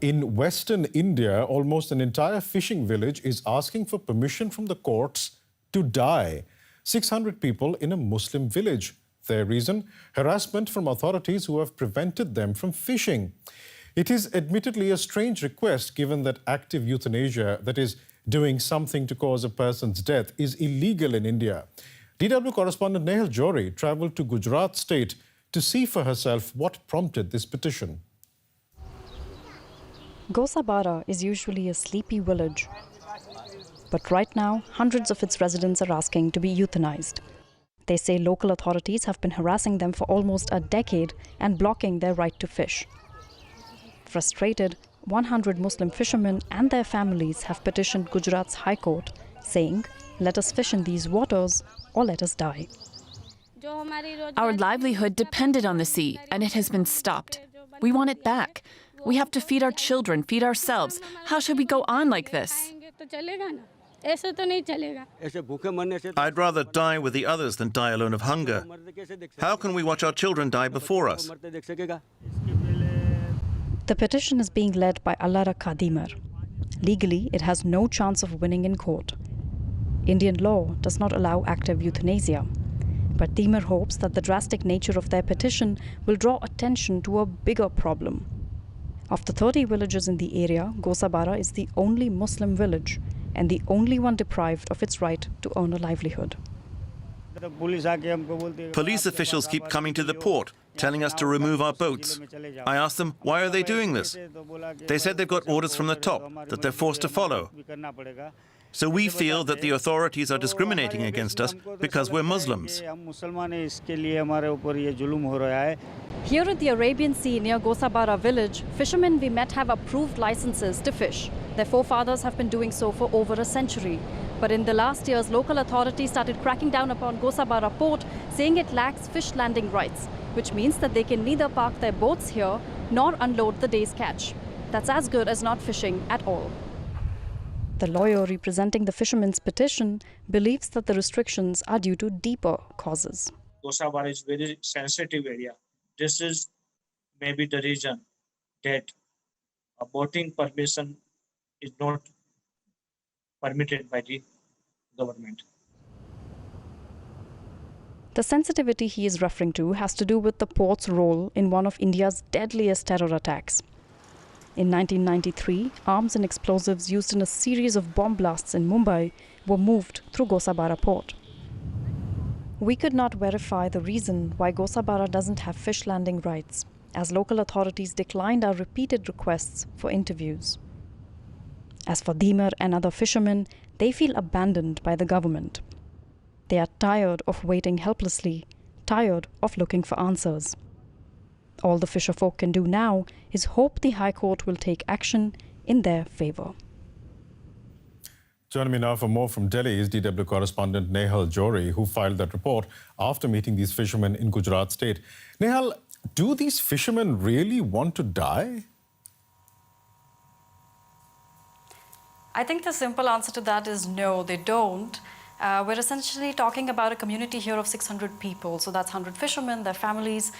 In western India, almost an entire fishing village is asking for permission from the courts to die. 600 people in a Muslim village. Their reason? Harassment from authorities who have prevented them from fishing. It is admittedly a strange request given that active euthanasia, that is, doing something to cause a person's death, is illegal in India. DW correspondent Nehal Johri travelled to Gujarat state to see for herself what prompted this petition. Gosabara is usually a sleepy village. But right now, hundreds of its residents are asking to be euthanized. They say local authorities have been harassing them for almost a decade and blocking their right to fish. Frustrated, 100 Muslim fishermen and their families have petitioned Gujarat's High Court, saying, "Let us fish in these waters or let us die." Our livelihood depended on the sea, and it has been stopped. We want it back. We have to feed our children, feed ourselves. How should we go on like this? I'd rather die with the others than die alone of hunger. How can we watch our children die before us? The petition is being led by Allara Kadimar. Legally, it has no chance of winning in court. Indian law does not allow active euthanasia. But Dimar hopes that the drastic nature of their petition will draw attention to a bigger problem. Of the 30 villages in the area, Gosabara is the only Muslim village and the only one deprived of its right to earn a livelihood. Police officials keep coming to the port, telling us to remove our boats. I asked them, why are they doing this? They said they've got orders from the top that they're forced to follow. So we feel that the authorities are discriminating against us because we're Muslims. Here at the Arabian Sea near Gosabara village, fishermen we met have approved licenses to fish. Their forefathers have been doing so for over a century. But in the last years, local authorities started cracking down upon Gosabara port, saying it lacks fish landing rights, which means that they can neither park their boats here nor unload the day's catch. That's as good as not fishing at all. The lawyer representing the fishermen's petition believes that the restrictions are due to deeper causes. Gosabara is a very sensitive area. This is maybe the reason that a boating permission is not permitted by the government. The sensitivity he is referring to has to do with the port's role in one of India's deadliest terror attacks. In 1993, arms and explosives used in a series of bomb blasts in Mumbai were moved through Gosabara port. We could not verify the reason why Gosabara doesn't have fish landing rights, as local authorities declined our repeated requests for interviews. As for Dimar and other fishermen, they feel abandoned by the government. They are tired of waiting helplessly, tired of looking for answers. All the fisherfolk can do now is hope the High Court will take action in their favor. Joining me now for more from Delhi is DW correspondent Nehal Johri, who filed that report after meeting these fishermen in Gujarat state. Nehal, do these fishermen really want to die? I think the simple answer to that is no, they don't. We're essentially talking about a community here of 600 people. So that's 100 fishermen, their families,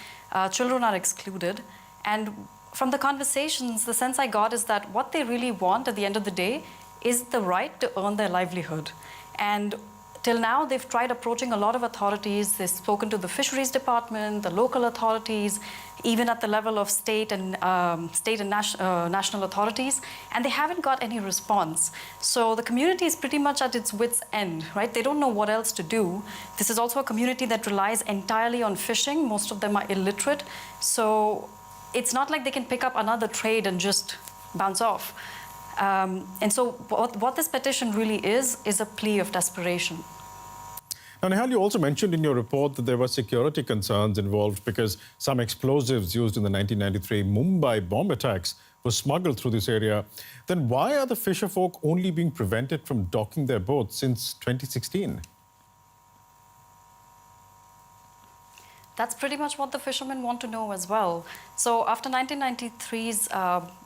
children are excluded. And from the conversations, the sense I got is that what they really want at the end of the day is the right to earn their livelihood. And till now, they've tried approaching a lot of authorities. They've spoken to the fisheries department, the local authorities, even at the level of state and national authorities, and they haven't got any response. So the community is pretty much at its wit's end, right? They don't know what else to do. This is also a community that relies entirely on fishing. Most of them are illiterate. So it's not like they can pick up another trade and just bounce off. And so what this petition really is a plea of desperation. Now, Nehal, you also mentioned in your report that there were security concerns involved because some explosives used in the 1993 Mumbai bomb attacks were smuggled through this area. Then why are the fisherfolk only being prevented from docking their boats since 2016? That's pretty much what the fishermen want to know as well. So after 1993's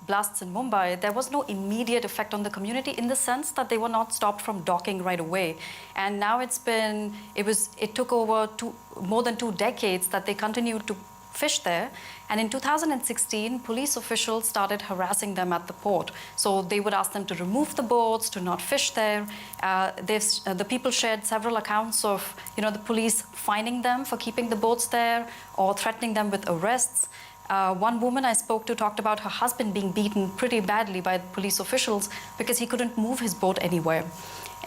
blasts in Mumbai, there was no immediate effect on the community in the sense that they were not stopped from docking right away. And now it took over more than 2 decades that they continued to fish there. And in 2016, police officials started harassing them at the port. So they would ask them to remove the boats, to not fish there. The people shared several accounts of, the police fining them for keeping the boats there or threatening them with arrests. One woman I spoke to talked about her husband being beaten pretty badly by police officials because he couldn't move his boat anywhere.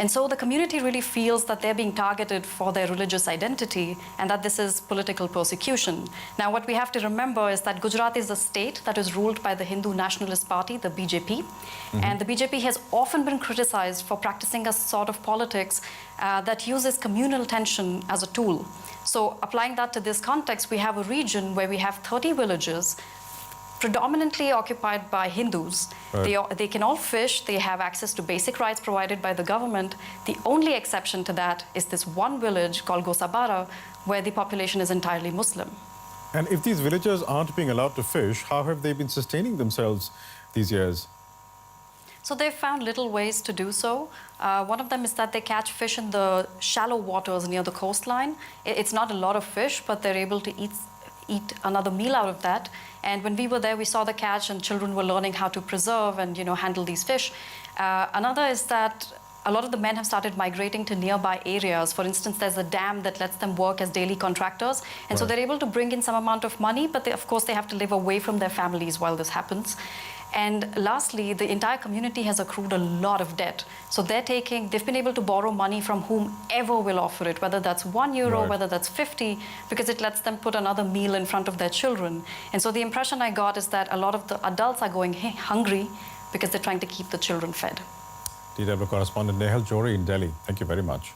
And so the community really feels that they're being targeted for their religious identity and that this is political persecution. Now, what we have to remember is that Gujarat is a state that is ruled by the Hindu Nationalist Party, the BJP. And the BJP has often been criticized for practicing a sort of politics that uses communal tension as a tool. So applying that to this context, we have a region where we have 30 villages predominantly occupied by Hindus. Right. They can all fish, they have access to basic rights provided by the government. The only exception to that is this one village called Gosabara, where the population is entirely Muslim. And if these villagers aren't being allowed to fish, how have they been sustaining themselves these years? So they've found little ways to do so. One of them is that they catch fish in the shallow waters near the coastline. It's not a lot of fish, but they're able to eat another meal out of that. And when we were there, we saw the catch and children were learning how to preserve and handle these fish. Another is that a lot of the men have started migrating to nearby areas. For instance, there's a dam that lets them work as daily contractors. And so they're able to bring in some amount of money, but of course they have to live away from their families while this happens. And lastly, the entire community has accrued a lot of debt. So they've been able to borrow money from whomever will offer it, whether that's €1, whether that's 50, because it lets them put another meal in front of their children. And so the impression I got is that a lot of the adults are going hungry because they're trying to keep the children fed. DW correspondent Nehal Johri in Delhi. Thank you very much.